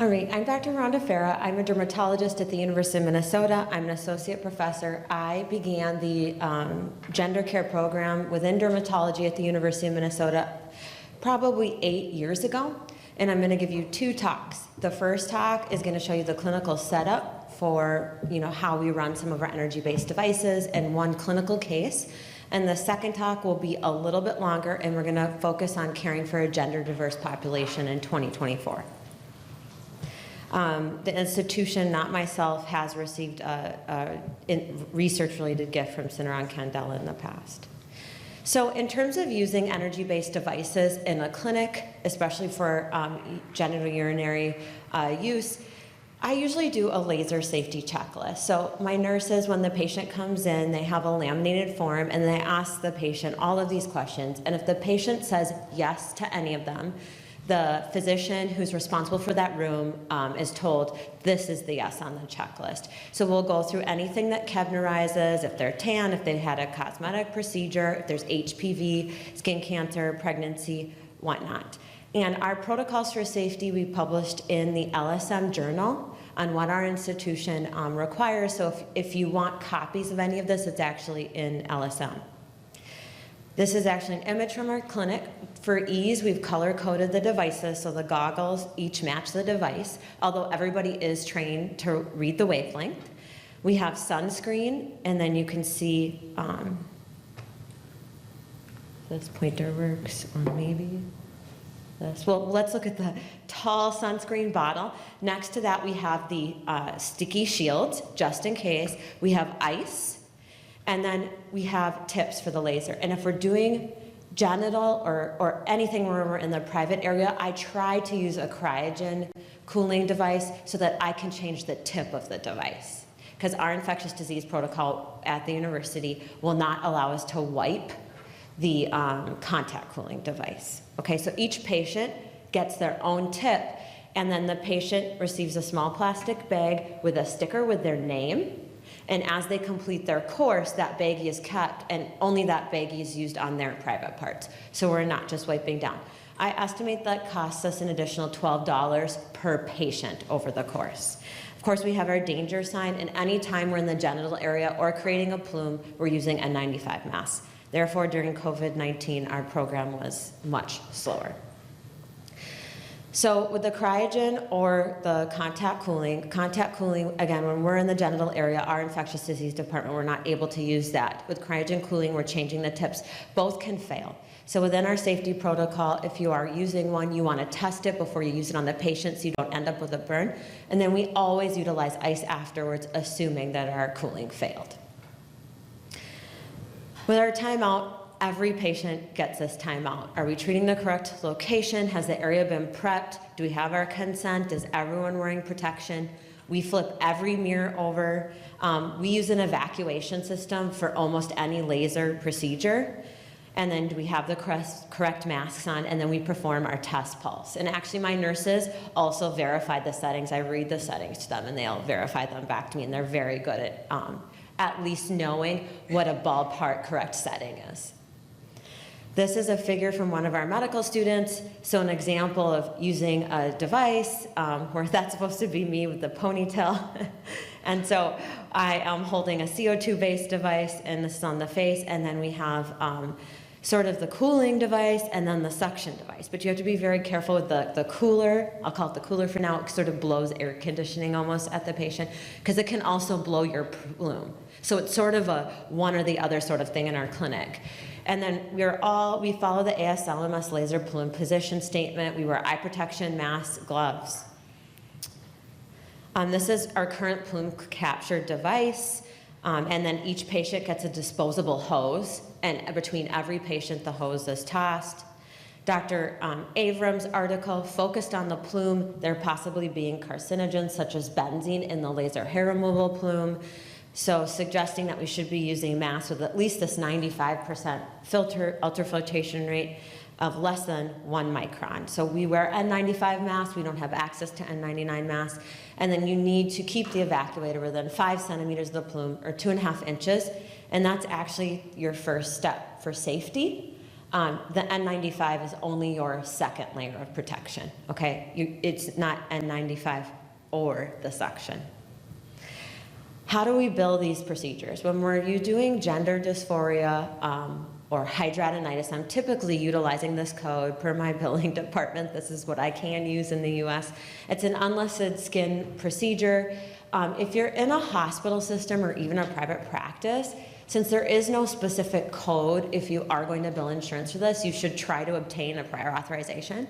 All right, I'm Dr. Rhonda Farah. I'm a dermatologist at the University of Minnesota. I'm an associate professor. I began the gender care program within dermatology at the University of Minnesota probably 8 years ago, and I'm going to give you 2 talks. The first talk is going to show you the clinical setup for how we run some of our energy-based devices and one clinical case. And the second talk will be a little bit longer, and we're going to focus on caring for a gender-diverse population in 2024. The institution, not myself, has received a research-related gift from Syneron Candela in the past. So in terms of using energy-based devices in a clinic, especially for genitourinary use, I usually do a laser safety checklist. So my nurses, when the patient comes in, they have a laminated form and they ask the patient all of these questions. And if the patient says yes to any of them, the physician who's responsible for that room is told, this is the yes on the checklist. So we'll go through anything that Kebnerizes, if they're tan, if they had a cosmetic procedure, if there's HPV, skin cancer, pregnancy, whatnot. And our protocols for safety we published in the LSM journal on what our institution requires. So if you want copies of any of this, it's actually in LSM. This is actually an image from our clinic. For ease, we've color-coded the devices so the goggles each match the device, although everybody is trained to read the wavelength. We have sunscreen, and then you can see this pointer works, or maybe this. Well, let's look at the tall sunscreen bottle. Next to that, we have the sticky shields, just in case. We have ice. And then we have tips for the laser. And if we're doing genital or anything where we're in the private area, I try to use a cryogen cooling device so that I can change the tip of the device. Because our infectious disease protocol at the university will not allow us to wipe the contact cooling device. Okay, so each patient gets their own tip, and then the patient receives a small plastic bag with a sticker with their name. And as they complete their course, that baggie is kept, and only that baggie is used on their private parts. So we're not just wiping down. I estimate that costs us an additional $12 per patient over the course. Of course, we have our danger sign, and any time we're in the genital area or creating a plume, we're using N95 masks. Therefore, during COVID-19, our program was much slower. So with the cryogen or the contact cooling, again, when we're in the genital area, our infectious disease department, we're not able to use that. With cryogen cooling, we're changing the tips. Both can fail. So within our safety protocol, if you are using one, you want to test it before you use it on the patient so you don't end up with a burn. And then we always utilize ice afterwards, assuming that our cooling failed. With our timeout, every patient gets this timeout. Are we treating the correct location? Has the area been prepped? Do we have our consent? Is everyone wearing protection? We flip every mirror over. We use an evacuation system for almost any laser procedure. And then we have the correct masks on, and then we perform our test pulse. And actually my nurses also verify the settings. I read the settings to them, and they'll verify them back to me, and they're very good at least knowing what a ballpark correct setting is. This is a figure from one of our medical students. So an example of using a device where that's supposed to be me with the ponytail. And so I am holding a CO2-based device, and this is on the face, and then we have sort of the cooling device and then the suction device. But you have to be very careful with the cooler. I'll call it the cooler for now. It sort of blows air conditioning almost at the patient, because it can also blow your plume. So it's sort of a one or the other sort of thing in our clinic. And then we follow the ASLMS laser plume position statement. We wear eye protection, masks, gloves. This is our current plume capture device. And then each patient gets a disposable hose. And between every patient, the hose is tossed. Dr. Avram's article focused on the plume, there possibly being carcinogens such as benzene in the laser hair removal plume. So suggesting that we should be using masks with at least this 95% ultrafiltration rate of less than 1 micron. So we wear N95 masks, we don't have access to N99 masks, and then you need to keep the evacuator within 5 centimeters of the plume, or 2.5 inches, and that's actually your first step for safety. The N95 is only your second layer of protection, okay? It's not N95 or the suction. How do we bill these procedures? When we're doing gender dysphoria or hidradenitis, I'm typically utilizing this code per my billing department. This is what I can use in the US. It's an unlisted skin procedure. If you're in a hospital system or even a private practice, since there is no specific code, if you are going to bill insurance for this, you should try to obtain a prior authorization,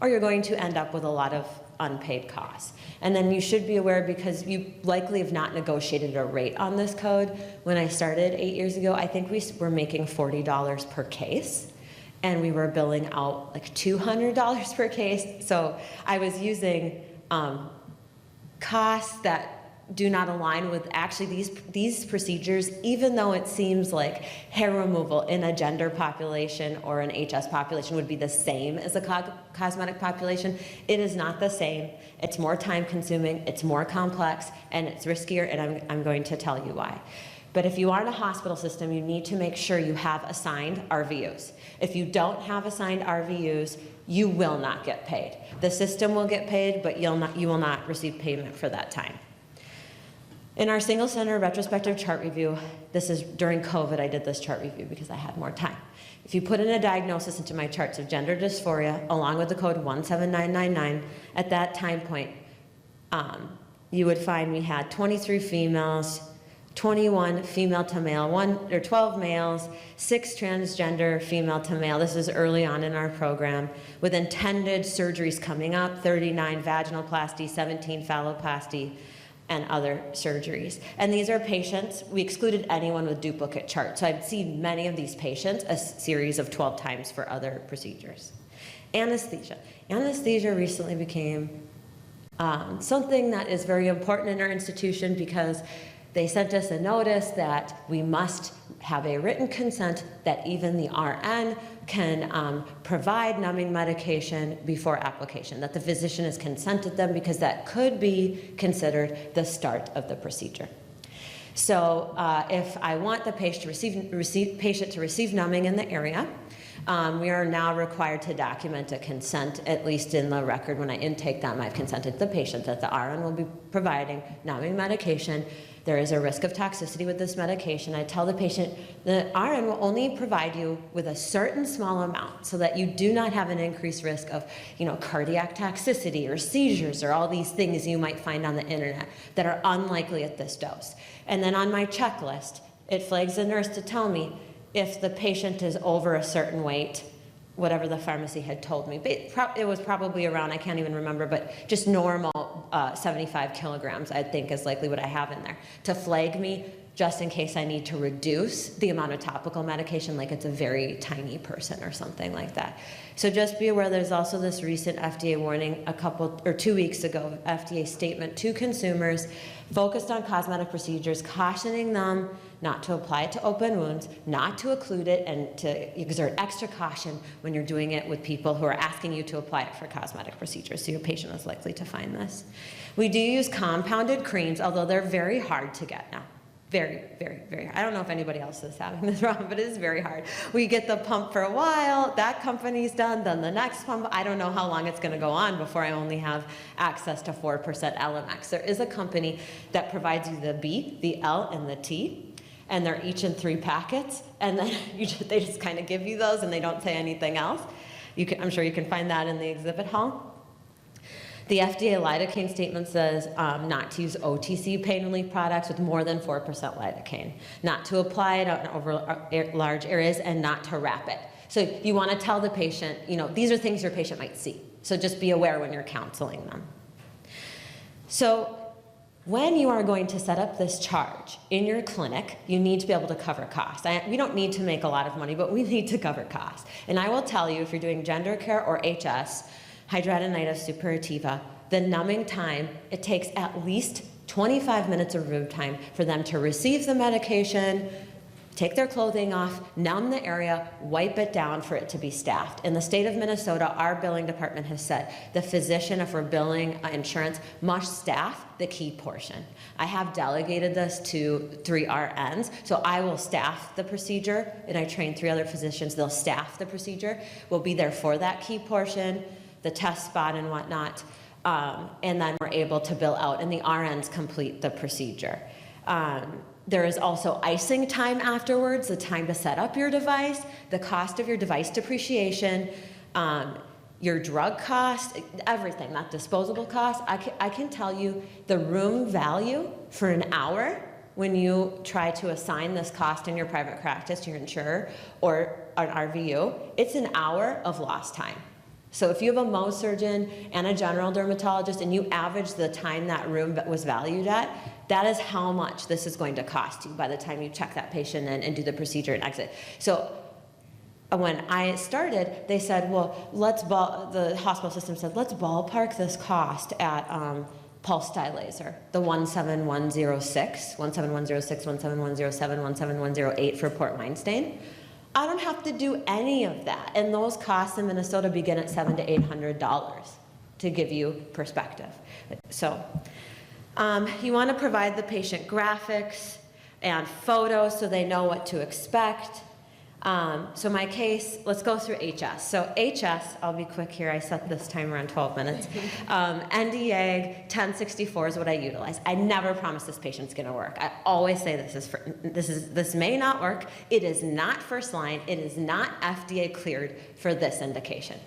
or you're going to end up with a lot of unpaid costs. And then you should be aware, because you likely have not negotiated a rate on this code. When I started 8 years ago, I think we were making $40 per case, and we were billing out like $200 per case. So I was using costs that do not align with actually these procedures, even though it seems like hair removal in a gender population or an HS population would be the same as a cosmetic population. It is not the same. It's more time consuming, it's more complex, and it's riskier, and I'm going to tell you why. But if you are in a hospital system, you need to make sure you have assigned RVUs. If you don't have assigned RVUs, you will not get paid. The system will get paid, but you will not receive payment for that time. In our single center retrospective chart review, this is during COVID, I did this chart review because I had more time. If you put in a diagnosis into my charts of gender dysphoria, along with the code 17999, at that time point, you would find we had 23 females, 21 female to male, 12 males, 6 transgender female to male. This is early on in our program, with intended surgeries coming up, 39 vaginoplasty, 17 phalloplasty, and other surgeries. And these are patients, we excluded anyone with duplicate charts. So I've seen many of these patients a series of 12 times for other procedures. Anesthesia. Anesthesia recently became something that is very important in our institution, because they sent us a notice that we must have a written consent that even the RN can provide numbing medication before application, that the physician has consented them, because that could be considered the start of the procedure. So if I want the patient to receive numbing in the area, we are now required to document a consent, at least in the record. When I intake them, I've consented to the patient that the RN will be providing numbing medication. There is a risk of toxicity with this medication. I tell the patient the RN will only provide you with a certain small amount, so that you do not have an increased risk of, cardiac toxicity or seizures or all these things you might find on the internet that are unlikely at this dose. And then on my checklist, it flags the nurse to tell me if the patient is over a certain weight, whatever the pharmacy had told me. It was probably around, I can't even remember, but just normal 75 kilograms, I think, is likely what I have in there, to flag me just in case I need to reduce the amount of topical medication, like it's a very tiny person or something like that. So just be aware, there's also this recent FDA warning 2 weeks ago, FDA statement to consumers focused on cosmetic procedures, cautioning them not to apply it to open wounds, not to occlude it, and to exert extra caution when you're doing it with people who are asking you to apply it for cosmetic procedures, so your patient is likely to find this. We do use compounded creams, although they're very hard to get now. Very, very, very hard. I don't know if anybody else is having this problem, but it is very hard. We get the pump for a while, that company's done, then the next pump. I don't know how long it's going to go on before I only have access to 4% Elemex. There is a company that provides you the B, the L, and the T, and they're each in 3 packets, and then they just kind of give you those, and they don't say anything else. I'm sure you can find that in the exhibit hall. The FDA lidocaine statement says not to use OTC pain relief products with more than 4% lidocaine, not to apply it over large areas, and not to wrap it. So you want to tell the patient, these are things your patient might see. So just be aware when you're counseling them. So when you are going to set up this charge in your clinic, you need to be able to cover costs. We don't need to make a lot of money, but we need to cover costs. And I will tell you, if you're doing gender care or HS, hidradenitis suppurativa, the numbing time, it takes at least 25 minutes of room time for them to receive the medication, take their clothing off, numb the area, wipe it down for it to be staffed. In the state of Minnesota, our billing department has said the physician, if we're billing insurance, must staff the key portion. I have delegated this to 3 RNs, so I will staff the procedure, and I train 3 other physicians. They'll staff the procedure. We'll be there for that key portion, the test spot and whatnot, and then we're able to bill out, and the RNs complete the procedure. There is also icing time afterwards, the time to set up your device, the cost of your device depreciation, your drug cost, everything, that disposable cost. I can tell you the room value for an hour when you try to assign this cost in your private practice to your insurer or an RVU, it's an hour of lost time. So if you have a Mohs surgeon and a general dermatologist and you average the time that room was valued at, that is how much this is going to cost you by the time you check that patient in and do the procedure and exit. So when I started, they said, well, the hospital system said, let's ballpark this cost at pulse dye laser, the 17106, 17106, 17107, 17108 for Port Weinstein. I don't have to do any of that. And those costs in Minnesota begin at $700 to $800 to give you perspective. So you want to provide the patient graphics and photos so they know what to expect. So my case, let's go through HS. So HS, I'll be quick here. I set this timer on 12 minutes. NDA 1064 is what I utilize. I never promise this patient's going to work. I always say this may not work. It is not first line. It is not FDA cleared for this indication.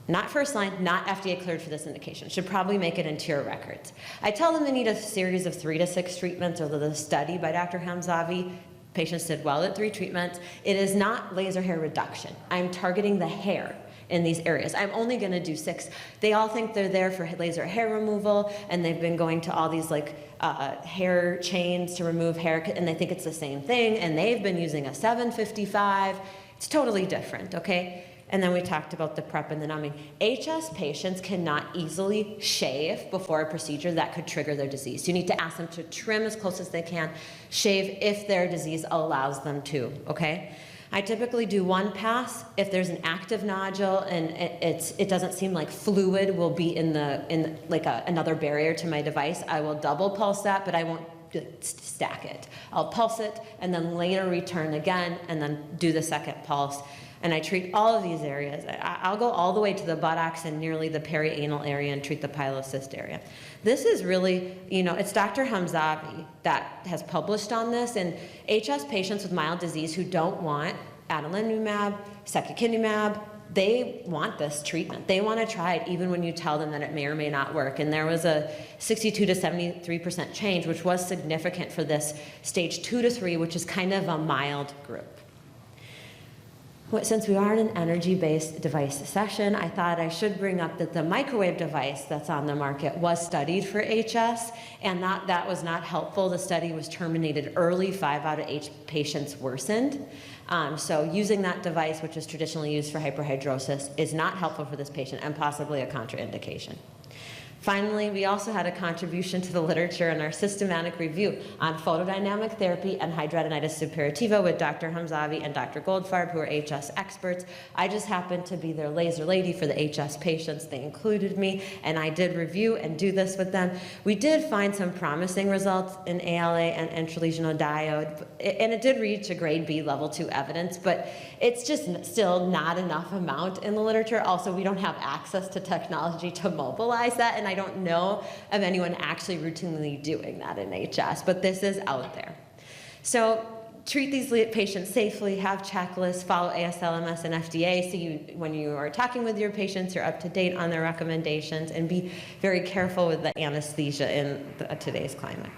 Not first line, not FDA cleared for this indication. Should probably make it into your records. I tell them they need a series of 3 to 6 treatments, or the study by Dr. Hamzavi. Patients did well at 3 treatments. It is not laser hair reduction. I'm targeting the hair in these areas. I'm only gonna do 6. They all think they're there for laser hair removal, and they've been going to all these hair chains to remove hair, and they think it's the same thing, and they've been using a 755. It's totally different, okay? And then we talked about the prep and the numbing. HS patients cannot easily shave before a procedure that could trigger their disease. You need to ask them to trim as close as they can, shave if their disease allows them to, okay? I typically do 1 pass. If there's an active nodule and it doesn't seem like fluid will be in another barrier to my device, I will double pulse that, but I won't stack it. I'll pulse it and then later return again and then do the second pulse. And I treat all of these areas. I'll go all the way to the buttocks and nearly the perianal area and treat the pilocyst area. This is really, it's Dr. Hamzavi that has published on this, and HS patients with mild disease who don't want adalimumab, secukinumab, they want this treatment. They want to try it even when you tell them that it may or may not work. And there was a 62 to 73% change, which was significant for this stage 2 to 3, which is kind of a mild group. Since we are in an energy-based device session, I thought I should bring up that the microwave device that's on the market was studied for HS, and that was not helpful. The study was terminated early. 5 out of 8 patients worsened. So using that device, which is traditionally used for hyperhidrosis, is not helpful for this patient and possibly a contraindication. Finally, we also had a contribution to the literature in our systematic review on photodynamic therapy and hidradenitis suppurativa with Dr. Hamzavi and Dr. Goldfarb, who are HS experts. I just happened to be their laser lady for the HS patients. They included me, and I did review and do this with them. We did find some promising results in ALA and intralesional diode, and it did reach a grade B level 2 evidence, but it's just still not enough amount in the literature. Also, we don't have access to technology to mobilize that, and I don't know of anyone actually routinely doing that in HS, but this is out there. So treat these patients safely, have checklists, follow ASLMS and FDA, so when you are talking with your patients, you're up to date on their recommendations, and be very careful with the anesthesia in today's climate.